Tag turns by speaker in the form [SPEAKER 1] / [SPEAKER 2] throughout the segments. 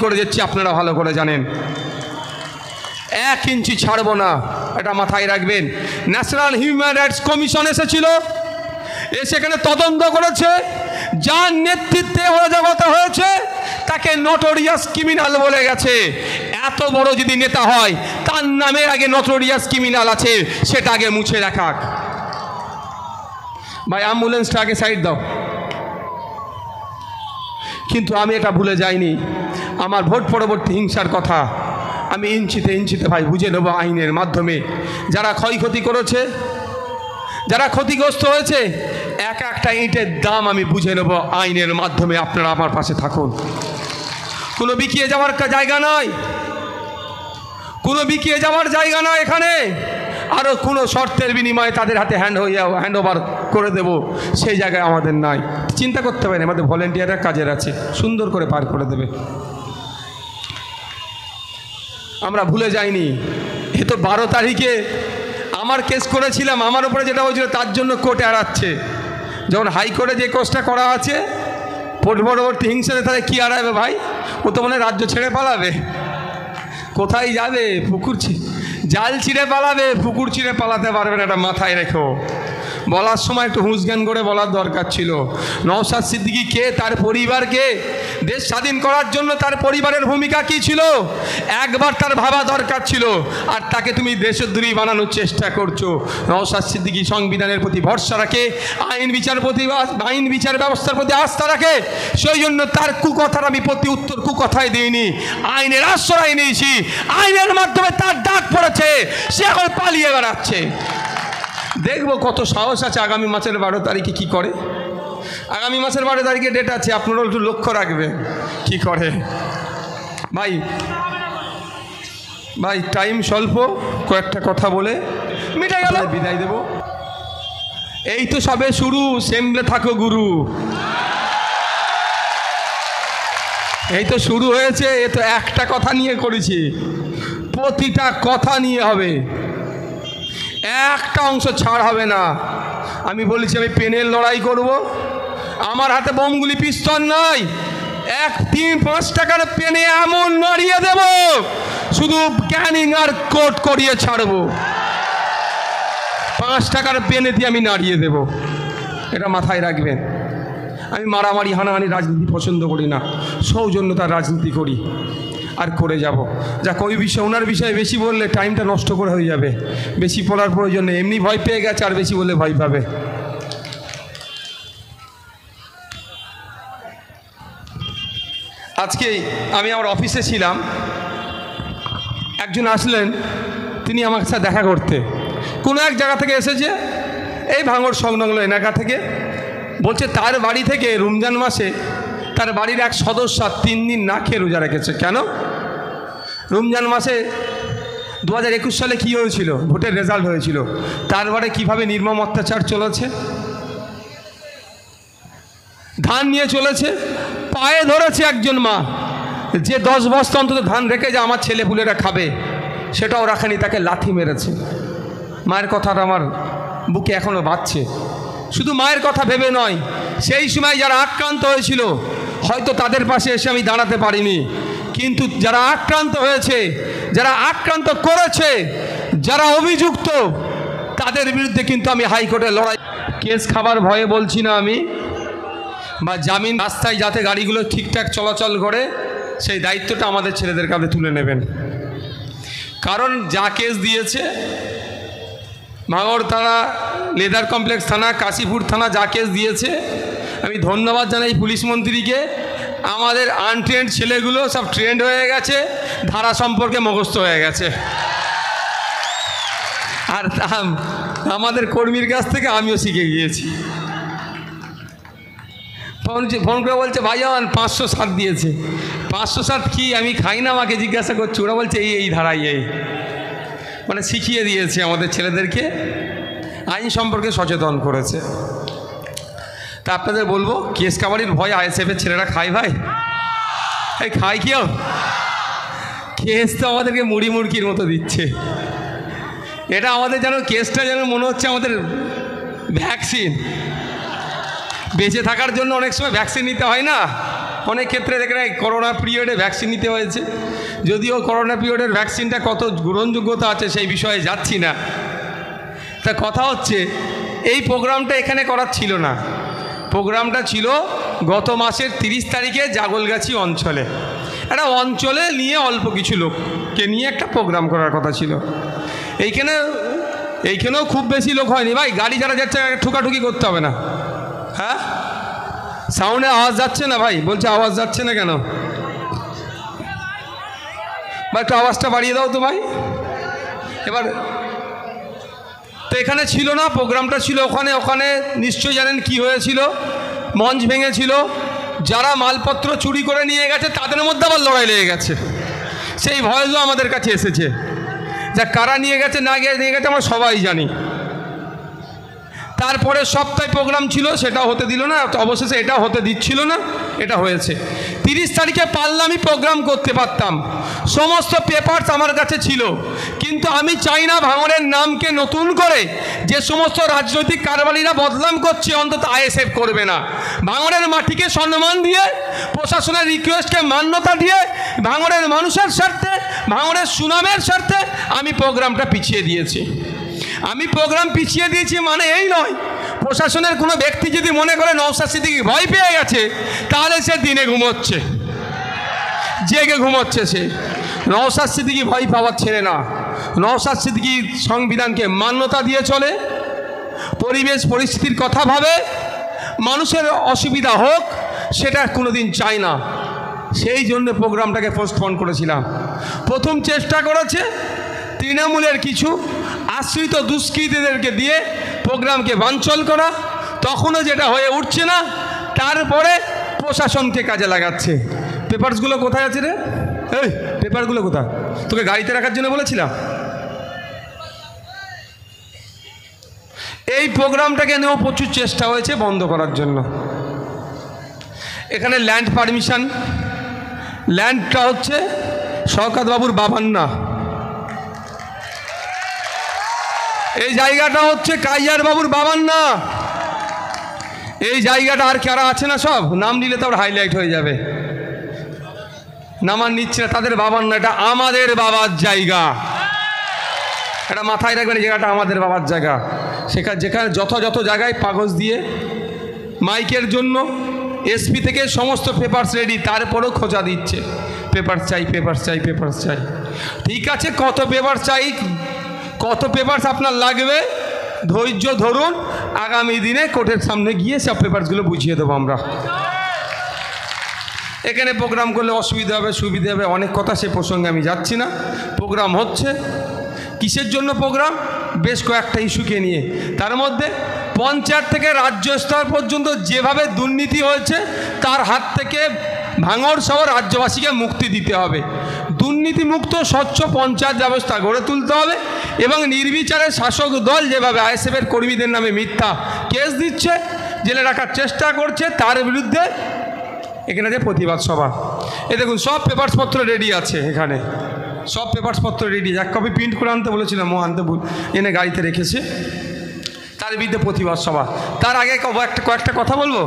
[SPEAKER 1] করে দিচ্ছি, আপনারা ভালো করে জানেন। 1 ইঞ্চি ছাড়বো না, এটা মাথায় রাখবেন। ন্যাশনাল হিউম্যান রাইটস কমিশন এসেছিল, সেখানে তদন্ত করেছে। যার নেতৃত্বে অরাজকতা হয়েছে তাকে নটোরিয়াস ক্রিমিনাল বলে গেছে। এত বড় যদি নেতা হয়, তার নামে আগে নটোরিয়াস ক্রিমিনাল আছে, সেটা আগে মুছে রাখাক। ভাই অ্যাম্বুলেন্সটা আগে সাইড দাও। কিন্তু আমি এটা ভুলে যাইনি, আমার ভোট পরবর্তী হিংসার কথা আমি ইঞ্চিতে ইঞ্চিতে ভাই বুঝে নেব আইনের মাধ্যমে। যারা ক্ষয়ক্ষতি করেছে, যারা ক্ষতিগ্রস্ত হয়েছে, এক একটা ইটের দাম আমি বুঝে নেব আইনের মাধ্যমে। আপনারা আমার পাশে থাকুন। কোনো বিকিয়ে যাওয়ার জায়গা নয়, কোনো বিকিয়ে যাওয়ার জায়গা নয় এখানে। আরও কোনো শর্তের বিনিময়ে তাদের হাতে হ্যান্ড ওভার করে দেব, সেই জায়গায় আমাদের নাই। চিন্তা করতে পারেন, আমাদের ভলেন্টিয়াররা কাজের আছে, সুন্দর করে পার করে দেবে। আমরা ভুলে যাইনি। এ তো 12 তারিখে আমার কেস করেছিলাম, আমার উপরে যেটা হয়েছিল তার জন্য কোর্টে এড়াচ্ছে। যখন হাইকোর্টে যে কেসটা করা আছে পরবর্তী হিংসাতে, তাহলে কী এড়াবে ভাই? ও তো মনে হয় রাজ্য ছেড়ে পালাবে। কোথায় যাবে? পুকুর জাল ছিঁড়ে পালাবে, পুকুর ছিঁড়ে পালাতে পারবে না, এটা মাথায় রেখো। বলার সময় একটু হুঁশ জ্ঞান করে বলার দরকার ছিল। নওশাদ সিদ্দিকী কে, তার পরিবার কে, দেশ স্বাধীন করার জন্য তার পরিবারের ভূমিকা কি ছিল, একবার তার ভাবা দরকার ছিল। আর তাকে তুমি দেশদ্রোহী বানানোর চেষ্টা করছো। নওশাদ সিদ্দিকী সংবিধানের প্রতি ভরসা রাখে, আইন বিচার ব্যবস্থার প্রতি আস্থা রাখে, সেই জন্য তার কুকথার আমি প্রতি উত্তর কুকথায় দিইনি, আইনের আশ্রয় নিয়েছি। আইনের মাধ্যমে তার ডাক পড়েছে, সে এখন পালিয়ে বেড়াচ্ছে। দেখবো কত সাহস আছে। আগামী মাসের 12 তারিখে কি করে। আগামী মাসের 12 তারিখে ডেট আছে, আপনারাও একটু লক্ষ্য রাখবেন কি করে। ভাই টাইম স্বল্প, কয়েকটা কথা বলে মিটে গেল, বিদায় দেব। এই তো সবে শুরু, সেমলে থাকো গুরু। এই তো শুরু হয়েছে, এ তো একটা কথা নিয়ে করেছি, প্রতিটা কথা নিয়ে হবে, একটা অংশ ছাড় হবে না। আমি বলেছি আমি পেনের লড়াই করব। আমার হাতে বোমগুলি পিস্তল নয়, 1-3-5 টাকার পেনে এমন নাড়িয়ে দেব, শুধু ক্যানিং আর কোট করিয়ে ছাড়বো। 5 টাকার পেনে দিয়ে আমি নাড়িয়ে দেব, এটা মাথায় রাখবেন। আমি মারামারি হানাহানি রাজনীতি পছন্দ করি না, সৌজন্যতার রাজনীতি করি আর করে যাব। যাক, ওই বিষয় ওনার বিষয়ে বেশি বললে টাইমটা নষ্ট করে হয়ে যাবে, বেশি পড়ার প্রয়োজন নেই। এমনি ভয় পেয়ে গেছে, আর বেশি বললে ভয় পাবে। আজকে আমি আমার অফিসে ছিলাম, একজন আসলেন, তিনি আমার সাথে দেখা করতে। কোনো এক জায়গা থেকে এসেছে, এই ভাঙড় সংলগ্ন এলাকা থেকে। বলছে তার বাড়ি থেকে রমজান মাসে তার বাড়ির এক সদস্য 3 দিন না খেয়ে রোজা রেখেছে। কেন? রমজান মাসে 2021 সালে কী হয়েছিল, ভোটের রেজাল্ট হয়েছিল, তারপরে কীভাবে নির্মম অত্যাচার চলেছে, ধান নিয়ে চলেছে, পায়ে ধরেছে একজন মা, যে 10 বস্তা অন্তত ধান রেখে যে আমার ছেলেপুলেরা খাবে, সেটাও রাখেনি, তাকে লাথি মেরেছে। মায়ের কথাটা আমার বুকে এখনও বাজছে। শুধু মায়ের কথা ভেবে নয়, সেই সময় যারা আক্রান্ত হয়েছিল, হয়তো তাদের পাশে এসে আমি দাঁড়াতে পারিনি, কিন্তু যারা আক্রান্ত হয়েছে, যারা আক্রান্ত করেছে, যারা অভিযুক্ত, তাদের বিরুদ্ধে কিন্তু আমি হাইকোর্টে লড়াই। কেস খাবার ভয়ে বলছি না আমি, বা জামিন, রাস্তায় যাতে গাড়িগুলো ঠিকঠাক চলাচল করে, সেই দায়িত্বটা আমাদের ছেলেদের কাঁধে তুলে নেবেন। কারণ যা কেস দিয়েছে, ভাঙড় থানা, লেদার কমপ্লেক্স থানা, কাশীপুর থানা যা কেস দিয়েছে, আমি ধন্যবাদ জানাই পুলিশ মন্ত্রীকে। আমাদের আনট্রেন্ড ছেলেগুলো সব ট্রেন্ড হয়ে গেছে, ধারা সম্পর্কে মুখস্থ হয়ে গেছে। আর আমাদের কর্মীর কাছ থেকে আমিও শিখে গিয়েছি। ফোন করে বলছে ভাইজান 507 দিয়েছে। 507 কি? আমি খাই না, আমাকে জিজ্ঞাসা করছি। ওরা বলছে এই ধারাই, এই মানে শিখিয়ে দিয়েছে আমাদের ছেলেদেরকে, আইন সম্পর্কে সচেতন করেছে। তা আপনাদের বলবো, কেস কাবাডির ভয় আইএসএফের ছেলেরা খায় ভাই? এই খায় কেউ? কেস তো আমাদেরকে মুড়ি মুড়কির মতো দিচ্ছে। এটা আমাদের যেন কেসটা যেন মনে হচ্ছে আমাদের ভ্যাকসিন। বেঁচে থাকার জন্য অনেক সময় ভ্যাকসিন নিতে হয় না, অনেক ক্ষেত্রে দেখেন করোনা পিরিয়ডে ভ্যাকসিন নিতে হয়েছে, যদিও করোনা পিরিয়ডের ভ্যাকসিনটা কত গ্রহণযোগ্যতা আছে সেই বিষয়ে যাচ্ছি না। তা কথা হচ্ছে এই প্রোগ্রামটা এখানে করার ছিল না, প্রোগ্রামটা ছিল গত মাসের 30 তারিখে জাগলগাছি অঞ্চলে, একটা অঞ্চলে নিয়ে অল্প কিছু লোককে নিয়ে একটা প্রোগ্রাম করার কথা ছিল। এইখানেও খুব বেশি লোক হয়নি ভাই, গাড়ি যারা যাচ্ছে ঠুকাঠুকি করতে হবে না। হ্যাঁ, সাউন্ডে আওয়াজ যাচ্ছে না ভাই, বলছে আওয়াজ যাচ্ছে না কেন? বা একটু আওয়াজটা বাড়িয়ে দাও তো ভাই। এবার তো এখানে ছিল না, প্রোগ্রামটা ছিল ওখানে। ওখানে নিশ্চয়ই জানেন কি হয়েছিল, মঞ্চ ভেঙেছিল, যারা মালপত্র চুরি করে নিয়ে গেছে তাদের মধ্যে আবার লড়াই লেগে গেছে। সেই ভয়েসও আমাদের কাছে এসেছে, যা কারা নিয়ে গেছে না নিয়ে গেছে আমরা সবাই জানি। তারপরে সপ্তাহে প্রোগ্রাম ছিল, সেটা হতে দিল না, অবশেষে এটা হতে দিচ্ছিল না, এটা হয়েছে। 30 তারিখে পারলে আমি প্রোগ্রাম করতে পারতাম, সমস্ত পেপারস আমার কাছে ছিল, কিন্তু আমি চাই না ভাঙড়ের নামকে নতুন করে যে সমস্ত রাজনৈতিক কারবারিরা বদনাম করছে অন্তত আইএসএফ করবে না। ভাঙড়ের মাটিকে সম্মান দিয়ে, প্রশাসনের রিকোয়েস্টকে মান্যতা দিয়ে, ভাঙড়ের মানুষের স্বার্থে, ভাঙড়ের সুনামের স্বার্থে আমি প্রোগ্রামটা পিছিয়ে দিয়েছি। আমি প্রোগ্রাম পিছিয়ে দিয়েছি মানে এই নয় প্রশাসনের কোনো ব্যক্তি যদি মনে করে নওশাদ সিদ্দিকী ভয় পেয়ে গেছে তাহলে সে দিনে ঘুমোচ্ছে, জেগে ঘুমোচ্ছে। সে নওশাদ সিদ্দিকী ভয় পাওয়ার ছেলে না, নওশাদ সিদ্দিকী সংবিধানকে মান্যতা দিয়ে চলে, পরিবেশ পরিস্থিতির কথা ভাবে, মানুষের অসুবিধা হোক সেটা কোনোদিন চায় না। সেই জন্য প্রোগ্রামটাকে পোস্টপোন করেছিলাম। প্রথম চেষ্টা করেছে তৃণমূলের কিছু আশ্রিত দুষ্কৃতীদেরকে দিয়ে প্রোগ্রামকে বানচাল করা, তখনও যেটা হয়ে উঠছে না, তারপরে প্রশাসনকে কাজে লাগাচ্ছে। পেপারসগুলো কোথায় আছে রে? এই পেপারগুলো কোথায়? তোকে গাড়িতে রাখার জন্য বলেছিলাম। এই প্রোগ্রামটাকে নিয়েও প্রচুর চেষ্টা হয়েছে বন্ধ করার জন্য। এখানে ল্যান্ড পারমিশন, ল্যান্ডটা হচ্ছে শওকত বাবুর বাবার না, এই জায়গাটা হচ্ছে কাইয়ার বাবুর বাবার না, এই জায়গাটা আর কারা আছে না সব নাম নিলে তো হাইলাইট হয়ে যাবে, নাম আর নিচ্ছে না, তাদের বাবার না, এটা আমাদের বাবার জায়গা। এটা মাথায় রাখবেন, এই জায়গাটা আমাদের বাবার জায়গা। যেখানে যথাযথ জায়গায় কাগজ দিয়ে মাইকের জন্য এসপি থেকে সমস্ত পেপারস রেডি, তারপরেও খোঁজা দিচ্ছে পেপার চাই, পেপার চাই, পেপার চাই। ঠিক আছে, কত পেপার চাই, কত পেপারস আপনার লাগবে ধৈর্য ধরুন, আগামী দিনে কোর্টের সামনে গিয়ে সব পেপারসগুলো বুঝিয়ে দেবো আমরা। এখানে প্রোগ্রাম করলে অসুবিধা হবে, সুবিধা হবে, অনেক কথা, সে প্রসঙ্গে আমি যাচ্ছি না। প্রোগ্রাম হচ্ছে কিসের জন্য? প্রোগ্রাম বেশ কয়েকটা ইস্যুকে নিয়ে, তার মধ্যে পঞ্চায়েত থেকে রাজ্য স্তর পর্যন্ত যেভাবে দুর্নীতি হয়েছে তার হাত থেকে ভাঙড় সহ রাজ্যবাসীকে মুক্তি দিতে হবে। দুর্নীতিমুক্ত স্বচ্ছ পঞ্চায়েত ব্যবস্থা গড়ে তুলতে হবে এবং নির্বিচারে শাসক দল যেভাবে আইএসএফের কর্মীদের নামে মিথ্যা কেস দিচ্ছে, জেলে রাখার চেষ্টা করছে, তার বিরুদ্ধে এখানে যে প্রতিবাদ সভা। এ দেখুন সব পেপারসপত্র রেডি আছে, এখানে সব পেপারসপত্র রেডি। এক কপি প্রিন্ট করে আনতে বলেছিলাম, ও আনতে এনে গাড়িতে রেখেছে। তার বিরুদ্ধে প্রতিবাদ সভা। তার আগে কয়েকটা কথা বলবো।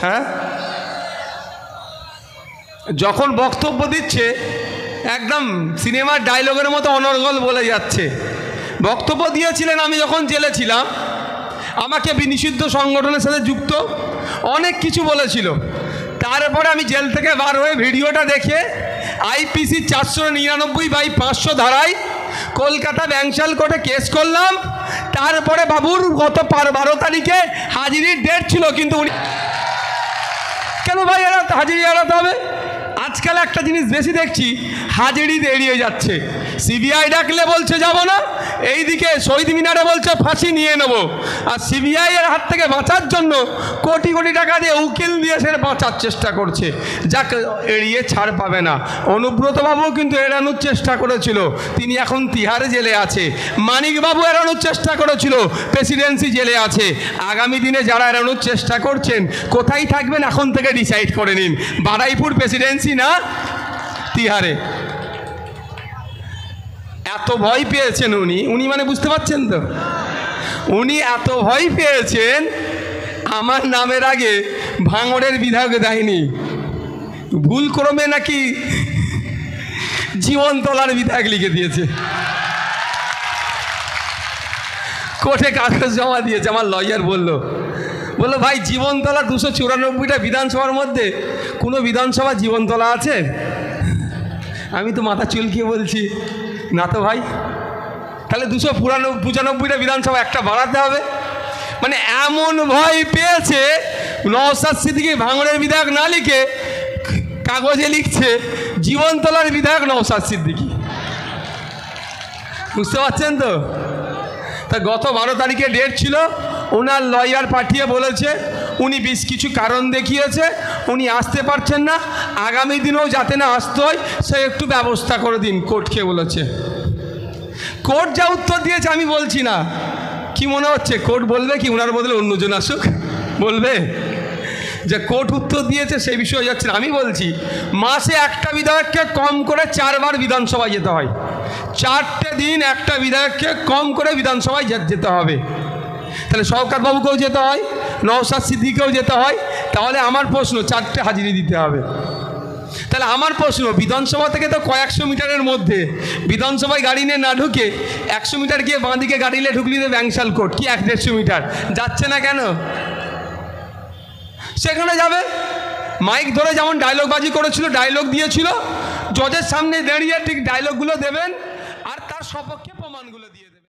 [SPEAKER 1] হ্যাঁ, যখন বক্তব্য দিচ্ছে একদম সিনেমার ডায়লগের মতো অনর্গল বলে যাচ্ছে। বক্তব্য দিয়েছিলেন আমি যখন জেলে ছিলাম, আমাকে নিষিদ্ধ সংগঠনের সাথে যুক্ত, অনেক কিছু বলেছিল। তারপরে আমি জেল থেকে বার হয়ে ভিডিওটা দেখে আইপিসি 499/500 ধারায় কলকাতা ব্যাংশাল কোর্টে কেস করলাম। তারপরে বাবুর গত 12 তারিখে হাজিরির ডেট ছিল, কিন্তু উনি কেন ভাই হাজিরি এড়াতে হবে? আজকাল একটা জিনিস বেশি দেখছি, হাজিরি এড়িয়ে যাচ্ছে। সিবিআই ডাকলে বলছে যাব না, এইদিকে শহীদ মিনারে বলছে ফাঁসি নিয়ে নেব, আর সিবিআই এর হাত থেকে বাঁচার জন্য কোটি কোটি টাকা দিয়ে উকিল দিয়ে সে বাঁচার চেষ্টা করছে, যাকে এড়িয়ে ছাড় পাবে না। অনুব্রতবাবু কিন্তু এড়ানোর চেষ্টা করেছিল, তিনি এখন তিহারে জেলে আছে। মানিকবাবু এড়ানোর চেষ্টা করেছিল, প্রেসিডেন্সি জেলে আছে। আগামী দিনে যারা এড়ানোর চেষ্টা করছেন কোথায় থাকবেন এখন থেকে ডিসাইড করে নিন। বারুইপুর প্রেসিডেন্সি না তিহারে। এত ভয় পেয়েছেন উনি মানে বুঝতে পারছেন তো, উনি এত ভয় পেয়েছেন, আমার নামের আগে ভাঙড়ের বিধায়ক দেয়নি। ভুল ক্রমে নাকি জীবনতলার বিধায়ক লিখে দিয়েছে, কোর্টে কাগজ জমা দিয়েছে। আমার লয়ার বললো ভাই জীবনতলা 294টা বিধানসভার মধ্যে কোনো বিধানসভা জীবনতলা আছে? আমি তো মাথা চুলকিয়ে বলছি না তো ভাই, তাহলে 295টা বিধানসভা একটা বাড়াতে হবে। মানে এমন ভয় পেয়েছে, নওশাদ সিদ্দিকী ভাঙড়ের বিধায়ক না লিখে কাগজে লিখছে জীবনতলার বিধায়ক নওশাদ সিদ্দিকী। বুঝতে পারছেন তো? তা গত 12 তারিখে ডেট ছিল, ওনার লয়ার পাঠিয়ে বলেছে উনি বেশ কিছু কারণ দেখিয়েছে, উনি আসতে পারছেন না, আগামী দিনেও যাতে না আসতে হয় সে একটু ব্যবস্থা করে দিন, কোর্টকে বলেছে। কোর্ট যা উত্তর দিয়েছে আমি বলছি না, কি মনে হচ্ছে কোর্ট বলবে কি ওনার বদলে অন্যজন আসুক? বলবে যে কোর্ট উত্তর দিয়েছে সেই বিষয়ে যাচ্ছে না। আমি বলছি মাসে একটা বিধায়ককে কম করে 4 বার বিধানসভায় যেতে হয়, 4টে দিন একটা বিধায়ককে কম করে বিধানসভায় যেতে হবে। তাহলে শওকত বাবুকেও যেতে হয়, নওশাদ সিদ্দিকীকেও যেতে হয়, তাহলে আমার প্রশ্ন 4টে হাজিরি দিতে হবে। তাহলে আমার প্রশ্ন, বিধানসভা থেকে তো কয়েকশো মিটারের মধ্যে, বিধানসভায় গাড়ি নিয়ে না ঢুকে 100 মিটার গিয়ে বাঁ দিকে গাড়ি নিয়ে ঢুকলি তো ব্যাংশাল কোর্ট, কি 1-150 মিটার যাচ্ছে না কেন? সেখানে যাবে, মাইক ধরে যেমন ডায়লগবাজি করেছিল, ডায়লগ দিয়েছিল, জজের সামনে দাঁড়িয়ে ঠিক ডায়লগগুলো দেবেন।